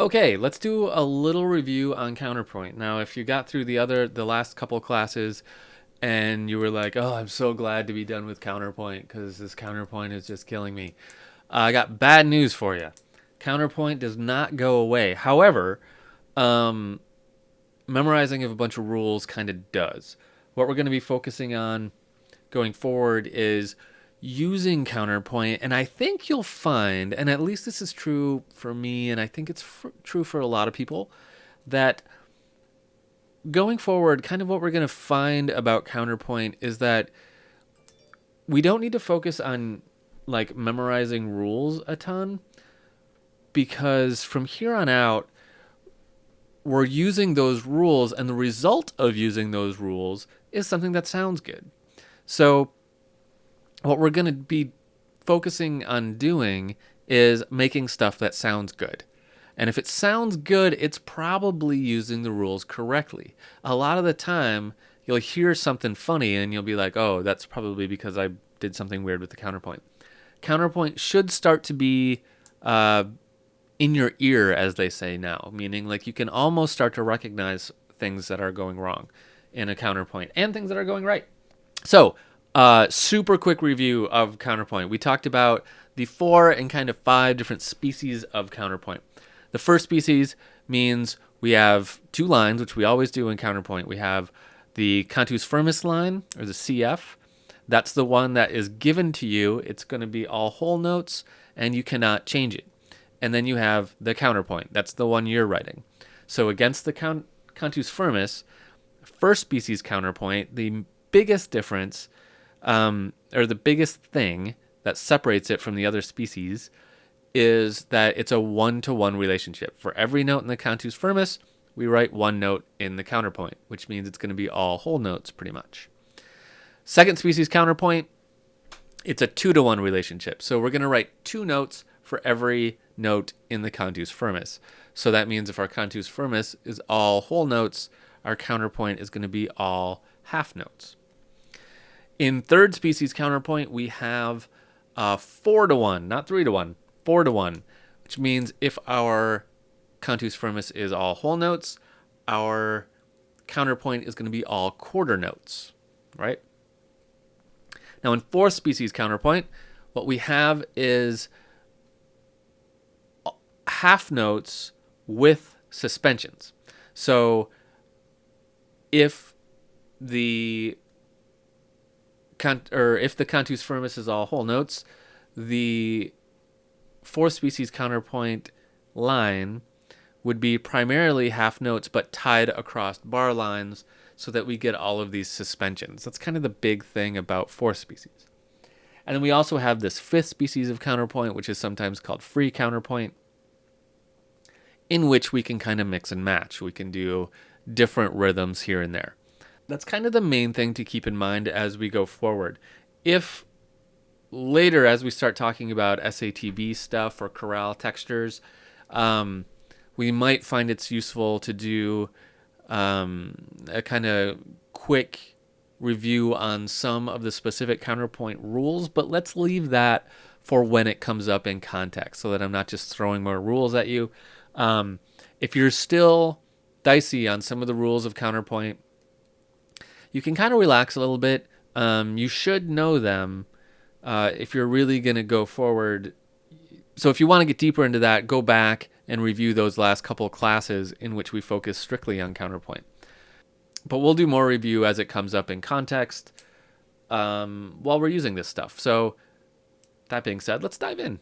Okay, let's do a little review on Counterpoint. Now, if you got through the last couple classes and you were like, "Oh, I'm so glad to be done with Counterpoint because this Counterpoint is just killing me," I got bad news for you. Counterpoint does not go away. However, um, memorizing of a bunch of rules kind of does. What we're going to be focusing on going forward is using Counterpoint, and I think you'll find, and at least this is true for me, and I think it's true for a lot of people, that going forward, kind of what we're going to find about Counterpoint is that we don't need to focus on like memorizing rules a ton, because from here on out, we're using those rules, and the result of using those rules is something that sounds good. So what we're going to be focusing on doing is making stuff that sounds good. And if it sounds good, it's probably using the rules correctly. A lot of the time, you'll hear something funny and you'll be like, oh, that's probably because I did something weird with the counterpoint. Counterpoint should start to be in your ear, as they say now, meaning like you can almost start to recognize things that are going wrong in a counterpoint and things that are going right. So, super quick review of counterpoint. We talked about the 4 and kind of 5 different species of counterpoint. The first species means we have 2 lines, which we always do in counterpoint. We have the cantus firmus line, or the CF. That's the one that is given to you. It's going to be all whole notes, and you cannot change it. And then you have the counterpoint. That's the one you're writing. So against the cantus firmus, first species counterpoint, the biggest difference, or the biggest thing that separates it from the other species, is that it's a 1-to-1 relationship. For every note in the cantus firmus, we write 1 note in the counterpoint, which means it's going to be all whole notes pretty much. Second species counterpoint, it's a 2-to-1 relationship. So we're going to write 2 notes for every note in the cantus firmus. So that means if our cantus firmus is all whole notes, our counterpoint is going to be all half notes. In third species counterpoint, we have 4-to-1, not 3-to-1, 4-to-1, which means if our cantus firmus is all whole notes, our counterpoint is going to be all quarter notes, right? Now in fourth species counterpoint, what we have is half notes with suspensions. So if the cantus firmus is all whole notes, the fourth species counterpoint line would be primarily half notes but tied across bar lines so that we get all of these suspensions. That's kind of the big thing about fourth species. And then we also have this fifth species of counterpoint, which is sometimes called free counterpoint, in which we can kind of mix and match. We can do different rhythms here and there. That's kind of the main thing to keep in mind as we go forward. If later, as we start talking about SATB stuff or chorale textures, we might find it's useful to do a kind of quick review on some of the specific counterpoint rules, but let's leave that for when it comes up in context so that I'm not just throwing more rules at you. If you're still dicey on some of the rules of counterpoint, you can kind of relax a little bit. You should know them if you're really going to go forward. So if you want to get deeper into that, go back and review those last couple classes in which we focus strictly on counterpoint. But we'll do more review as it comes up in context while we're using this stuff. So that being said, let's dive in.